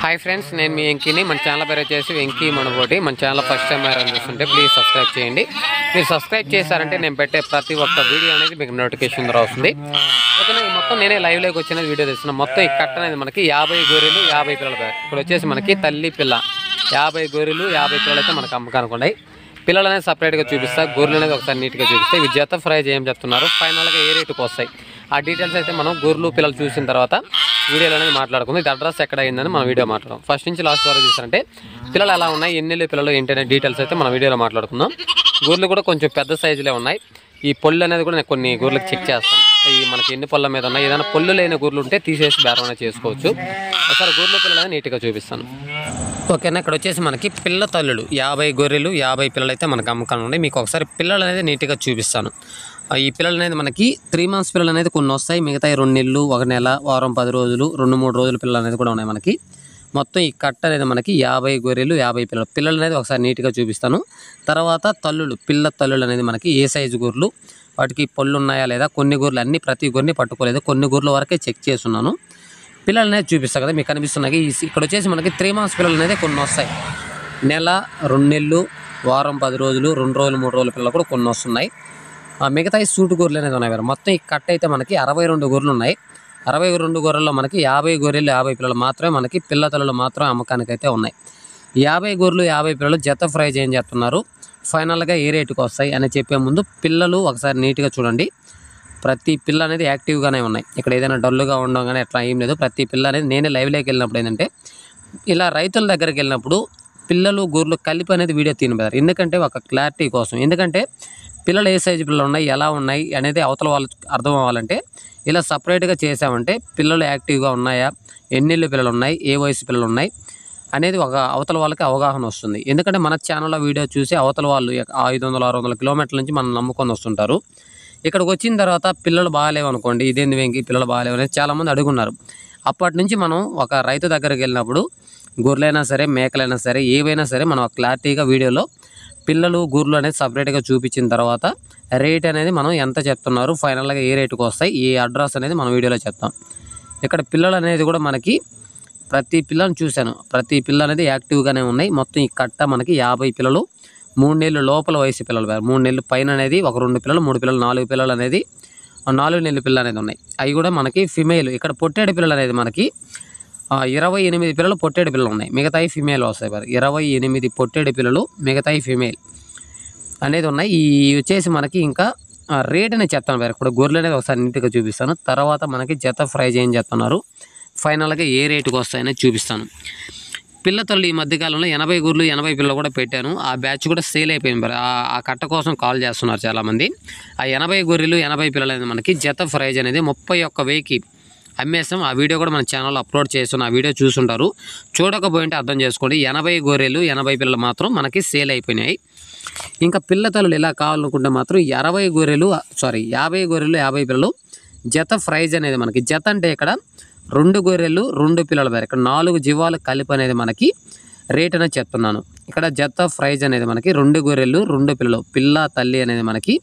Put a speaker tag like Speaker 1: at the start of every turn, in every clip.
Speaker 1: Hi friends, నేను మీ వెంకీని. మన channel పేరు వచ్చేసి వెంకీ మనబోటి. మన ఛానల్ ఫస్ట్ టైం ఎవరైనా చూస్తుంటే ప్లీజ్ సబ్స్క్రైబ్ చేయండి. మీరు సబ్స్క్రైబ్ చేశారంటే నేను పెట్టే ప్రతి ఒక్క వీడియో అనేది మీకు నోటిఫికేషన్ ద్వారా వస్తుంది. ఓకేనా? ఈ మొత్తం నేనే లైవ్లోకి వచ్చిన వీడియో తెస్తున్నా. మొత్తం ఈ కట్ట అనేది మనకి 50 గొర్రెలు 50 పిల్లల పేరు. ఇక్కడ వచ్చేసి మనకి తల్లి పిల్ల 50 గొర్రెలు 50 పిల్లలు అయితే మనకు అమ్మకానికి ఉన్నాయి. పిల్లలు అనేది సపరేట్గా చూపిస్తా, గొర్రెలు అనేది ఒకసారి నీట్గా చూపిస్తాయి. ఇవి జత ప్రైజ్ ఏం చెప్తున్నారు, ఫైనల్గా ఏ రేటుకి వస్తాయి, ఆ డీటెయిల్స్ అయితే మనం గొర్రెలు పిల్లలు చూసిన తర్వాత వీడియోలో అనేది మాట్లాడుకుందాం. ఇది అడ్రస్ ఎక్కడ అయిందని మనం వీడియో మాట్లాడదాం. ఫస్ట్ నుంచి లాస్ట్ వరకు చూసారంటే పిల్లలు ఎలా ఉన్నాయి, ఎన్ని పిల్లలు ఏంటనే డీటెయిల్స్ అయితే మనం వీడియోలో మాట్లాడుకుందాం. గొర్రెలు కూడా కొంచెం పెద్ద సైజులే ఉన్నాయి. ఈ పొల్లు అనేది కూడా నేను కొన్ని గొర్రెలకు చెక్ చేస్తాను. ఈ మనకి ఎన్ని పొల్ల మీద ఉన్నాయి, ఏదైనా పొల్లు లేని గొర్రెలు ఉంటే తీసేసి బేరం అనేది చేసుకోవచ్చు. ఒకసారి గొర్రెలు పిల్లలు అనేది నీట్గా చూపిస్తాను. ఓకేనా? ఇక్కడ వచ్చేసి మనకి పిల్ల తల్లులు 50 గొర్రెలు 50 పిల్లలు అయితే మనకు అమ్మకాలు ఉన్నాయి. మీకు ఒకసారి పిల్లలు అనేది నీట్గా చూపిస్తాను. ఈ పిల్లలు అనేది మనకి 3 months పిల్లలు అనేది కొన్ని వస్తాయి. మిగతా 2 నెలలు, 1 నెల, వారం 10 రోజులు, 2-3 రోజుల పిల్లలు అనేది కూడా ఉన్నాయి మనకి. మొత్తం ఈ కట్ట అనేది మనకి 50 గొర్రెలు 50 పిల్లలు. పిల్లలు అనేది ఒకసారి నీట్గా చూపిస్తాను. తర్వాత తల్లులు, పిల్ల తల్లులు అనేది మనకి ఏ సైజు గొర్రెలు, వాటికి పొల్లు ఉన్నాయా లేదా, కొన్ని గొర్రెలు అన్ని ప్రతి గొర్రెని పట్టుకోలేదు, కొన్ని గొర్రెల వరకే చెక్ చేస్తున్నాను. పిల్లలు అనేది చూపిస్తాను కదా మీకు కనిపిస్తున్నాయి. ఇక్కడ వచ్చేసి మనకి 3 months పిల్లలు అనేది కొన్ని వస్తాయి. నెల, 2 నెలలు, వారం 10 రోజులు, 2 రోజులు, 3 రోజుల పిల్లలు కూడా కొన్ని వస్తున్నాయి. మిగతా ఈ సూటు గొర్రెలు అనేది ఉన్నాయి. మొత్తం ఈ కట్ట అయితే మనకి 62 గొర్రెలు ఉన్నాయి. 62 గొర్రెల్లో మనకి 50 గొర్రెలు 50 పిల్లలు మాత్రమే మనకి పిల్ల తల్లులు మాత్రమే అమ్మకానికి అయితే ఉన్నాయి. 50 గొర్రెలు 50 పిల్లలు జత ప్రైజ్ ఏం చేస్తున్నారు, ఫైనల్గా ఏ రేటుకి వస్తాయి అని చెప్పే ముందు పిల్లలు ఒకసారి నీట్గా చూడండి. ప్రతి పిల్ల అనేది యాక్టివ్గానే ఉన్నాయి. ఇక్కడ ఏదైనా డల్లుగా ఉండడం కానీ అట్లా ఏం లేదు. ప్రతి పిల్ల అనేది నేనే లైవ్లోకి వెళ్ళినప్పుడు ఏంటంటే ఇలా రైతుల దగ్గరికి వెళ్ళినప్పుడు పిల్లలు గొర్రెలు కలిపి అనేది వీడియో తీయబడతారు. ఎందుకంటే ఒక క్లారిటీ కోసం. ఎందుకంటే పిల్లలు ఏ సైజు పిల్లలు ఉన్నాయి, ఎలా ఉన్నాయి అనేది అవతల వాళ్ళు అర్థం అవ్వాలంటే ఇలా సపరేట్గా చేసామంటే పిల్లలు యాక్టివ్గా ఉన్నాయా, ఎన్నిళ్ళు పిల్లలు ఉన్నాయి, ఏ వయసు పిల్లలు ఉన్నాయి అనేది ఒక అవతల వాళ్ళకి అవగాహన వస్తుంది. ఎందుకంటే మన ఛానల్లో వీడియో చూసి అవతల వాళ్ళు 500-600 కిలోమీటర్ల నుంచి మనం నమ్ముకొని వస్తుంటారు. ఇక్కడికి వచ్చిన తర్వాత పిల్లలు బాగాలేవు అనుకోండి, ఇదేంది వెంకి పిల్లలు బాగాలేవు అనేది చాలామంది అడుగున్నారు. అప్పటి నుంచి మనం ఒక రైతు దగ్గరికి వెళ్ళినప్పుడు గొర్రెలైనా సరే, మేకలైనా సరే, ఏవైనా సరే మనం క్లారిటీగా వీడియోలో పిల్లలు గొర్రెలు అనేది సపరేట్గా చూపించిన తర్వాత రేట్ అనేది మనం ఎంత చెప్తున్నారు, ఫైనల్గా ఏ రేటుకు వస్తాయి, ఏ అడ్రస్ అనేది మనం వీడియోలో చెప్తాం. ఇక్కడ పిల్లలు అనేది కూడా మనకి ప్రతి పిల్లని చూశాను. ప్రతి పిల్ల అనేది యాక్టివ్గానే ఉన్నాయి. మొత్తం ఈ కట్ట మనకి 50 పిల్లలు, 3 నెలలు లోపల వయసు పిల్లలు, 3 నెలలు పైన అనేది ఒక 2 పిల్లలు, 3 పిల్లలు, 4 పిల్లలు అనేది 4 నెలల పిల్లలు అనేది ఉన్నాయి. అవి కూడా మనకి ఫిమేల్. ఇక్కడ పొట్టేడు పిల్లలు అనేది మనకి 28 పిల్లలు పొట్టేడు పిల్లలు ఉన్నాయి. మిగతాయి ఫిమేల్ వస్తాయి. 28 పొట్టేడు పిల్లలు, మిగతాయి ఫిమేల్ అనేది ఉన్నాయి. ఈ వచ్చేసి మనకి ఇంకా రేట్ అనేది చెప్తాను. ఇక్కడ గొర్రెలు అనేది ఒకసారి నీట్గా చూపిస్తాను. తర్వాత మనకి జత ప్రైజ్ ఏం చెప్తున్నారు, ఫైనల్గా ఏ రేటుకు వస్తాయనేది చూపిస్తాను. పిల్ల తల్లి ఈ మధ్యకాలంలో 80 గొర్రెలు 80 పిల్లలు కూడా పెట్టాను. ఆ బ్యాచ్ కూడా సేల్ అయిపోయింది. ఆ కట్ట కోసం కాల్ చేస్తున్నారు చాలామంది. ఆ 80 గొర్రెలు 80 పిల్లలు అనేది మనకి జత ప్రైజ్ అనేది 31,000కి అమ్మేస్తాం. ఆ వీడియో కూడా మన ఛానల్లో అప్లోడ్ చేస్తున్నాం. ఆ వీడియో చూసుంటారు. చూడకపోయింటే అర్థం చేసుకోండి. 80 గొర్రెలు 80 పిల్లలు మాత్రం మనకి సేల్ అయిపోయినాయి. ఇంకా పిల్ల తల్లులు ఇలా కావాలనుకుంటే మాత్రం 50 గొర్రెలు 50 పిల్లలు జత ప్రైజ్ అనేది మనకి జత అంటే ఇక్కడ 2 గొర్రెలు 2 పిల్లల పేరు. ఇక్కడ 4 జీవాలు కలిపి అనేది మనకి రేట్ అనేది చెప్తున్నాను. ఇక్కడ జత ప్రైజ్ అనేది మనకి 2 గొర్రెలు 2 పిల్లలు పిల్ల తల్లి అనేది మనకి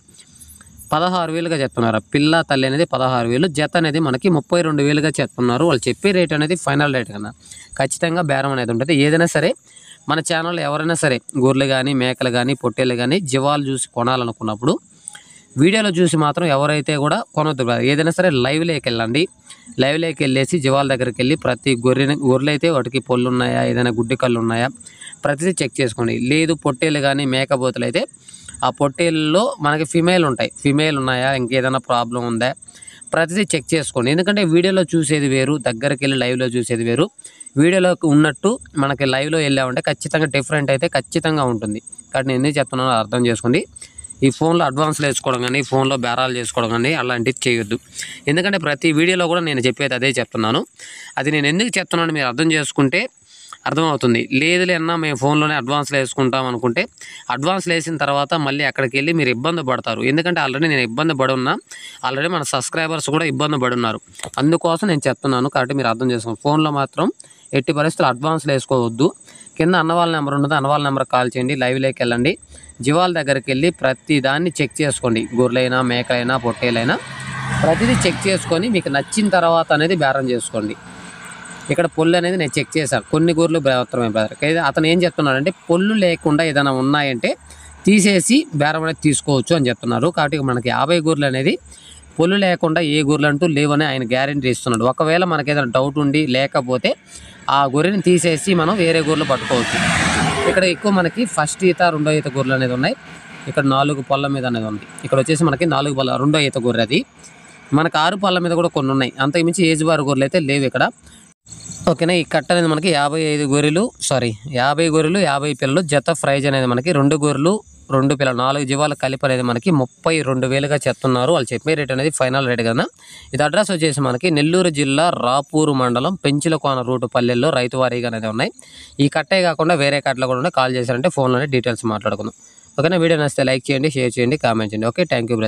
Speaker 1: 16,000గా చెప్తున్నారు. పిల్ల తల్లి అనేది 16,000, జత అనేది మనకి 32,000గా చెప్తున్నారు. వాళ్ళు చెప్పే రేట్ అనేది ఫైనల్ రేట్ కన్నా ఖచ్చితంగా బేరం అనేది ఉంటుంది. ఏదైనా సరే మన ఛానల్లో ఎవరైనా సరే గొర్రెలు కానీ, మేకలు కానీ, పొట్టేళ్ళు కానీ జీవాలు చూసి కొనాలనుకున్నప్పుడు వీడియోలో చూసి మాత్రం ఎవరైతే కూడా కొనొద్దు. ఏదైనా సరే లైవ్లోకి వెళ్ళండి. లైవ్లోకి వెళ్ళేసి జీవాల దగ్గరికి వెళ్ళి ప్రతి గొర్రెలు అయితే వాటికి పొల్లు ఉన్నాయా, ఏదైనా గుడ్డి కళ్ళు ఉన్నాయా ప్రతిదీ చెక్ చేసుకోండి. లేదు పొట్టేళ్ళు కానీ మేకపోతులు అయితే ఆ పొట్టేళ్ళలో మనకి ఫిమేల్ ఉంటాయి. ఫిమేల్ ఉన్నాయా, ఇంకేదైనా ప్రాబ్లం ఉందా ప్రతిదీ చెక్ చేసుకోండి. ఎందుకంటే వీడియోలో చూసేది వేరు, దగ్గరికి వెళ్ళి లైవ్లో చూసేది వేరు. వీడియోలోకి ఉన్నట్టు మనకి లైవ్లో వెళ్ళామంటే ఖచ్చితంగా డిఫరెంట్ అయితే ఖచ్చితంగా ఉంటుంది. కాబట్టి నేను ఎందుకు చెప్తున్నానో అర్థం చేసుకోండి. ఈ ఫోన్లో అడ్వాన్స్లు వేసుకోవడం కానీ, ఫోన్లో బేరాలు చేసుకోవడం కానీ అలాంటివి చేయొద్దు. ఎందుకంటే ప్రతి వీడియోలో కూడా నేను చెప్పేది అదే చెప్తున్నాను. అది నేను ఎందుకు చెప్తున్నాను మీరు అర్థం చేసుకుంటే అర్థమవుతుంది. లేదులే అన్నా మేము ఫోన్లోనే అడ్వాన్స్లు వేసుకుంటాం అనుకుంటే అడ్వాన్స్లు వేసిన తర్వాత మళ్ళీ అక్కడికి వెళ్ళి మీరు ఇబ్బంది పడతారు. ఎందుకంటే ఆల్రెడీ నేను ఇబ్బంది పడి ఉన్నా, ఆల్రెడీ మన సబ్స్క్రైబర్స్ కూడా ఇబ్బంది పడి ఉన్నారు. అందుకోసం నేను చెప్తున్నాను. కాబట్టి మీరు అర్థం చేసుకోండి. ఫోన్లో మాత్రం ఎట్టి పరిస్థితులు అడ్వాన్స్లు వేసుకోవద్దు. కింద అన్నవాళ్ళ నెంబర్ ఉంటుంది, అన్నవాళ్ళ నెంబర్కి కాల్ చేయండి. లైవ్లోకి వెళ్ళండి. జీవాల దగ్గరికి వెళ్ళి ప్రతి దాన్ని చెక్ చేసుకోండి. గొర్రెలైనా, మేకలైనా, పొట్టేలైనా ప్రతిదీ చెక్ చేసుకొని మీకు నచ్చిన తర్వాత అనేది బేరం చేసుకోండి. ఇక్కడ పొల్లు అనేది నేను చెక్ చేశాను, కొన్ని గొర్రెలు మాత్రమే బ్రదర్. అయితే అతను ఏం చెప్తున్నాడంటే పొల్లు లేకుండా ఏదైనా ఉన్నాయంటే తీసేసి బేరం అనేది తీసుకోవచ్చు అని చెప్తున్నారు. కాబట్టి మనకి 50 గొర్రెలు అనేది పొల్లు లేకుండా ఏ గొర్రెలు అంటూ లేవని ఆయన గ్యారెంటీ ఇస్తున్నాడు. ఒకవేళ మనకి ఏదైనా డౌట్ ఉండి లేకపోతే ఆ గొర్రెని తీసేసి మనం వేరే గొర్రెలు పట్టుకోవచ్చు. ఇక్కడ ఎక్కువ మనకి ఫస్ట్ ఈత, రెండో ఈత గొర్రెలు అనేది ఉన్నాయి. ఇక్కడ 4 పళ్ళ మీద అనేది ఉంది. ఇక్కడ వచ్చేసి మనకి 4 పళ్ళ రెండో ఈత గొర్రె, అది మనకి 6 పళ్ళ మీద కూడా కొన్ని ఉన్నాయి. అంతకుమించి ఏజ్ బార్ గొర్రెలు అయితే లేవు ఇక్కడ. ఓకేనా. ఈ కట్ట అనేది మనకి 50 గొర్రెలు 50 పిల్లలు, జత ప్రైజ్ అనేది మనకి 2 గొర్రెలు 2 పిల్లలు 4 జీవాల కలిపి అనేది మనకి 32,000గా చెప్తున్నారు. వాళ్ళు చెప్పే రేట్ అనేది ఫైనల్ రేట్ కదా. ఇది అడ్రస్ వచ్చేసి మనకి నెల్లూరు జిల్లా రాపూరు మండలం పెంచిలకోన రూటు పల్లెల్లో రైతు వారీగా అనేది ఉన్నాయి. ఈ కట్టే కాకుండా వేరే కట్టలు కూడా ఉన్నాయి. కాల్ చేశారంటే ఫోన్లోనే డీటెయిల్స్ మాట్లాడుకుందాం. ఓకేనా. వీడియో నచ్చితే లైక్ చేయండి, షేర్ చేయండి, కామెంట్ చేయండి. Okay, thank you brother.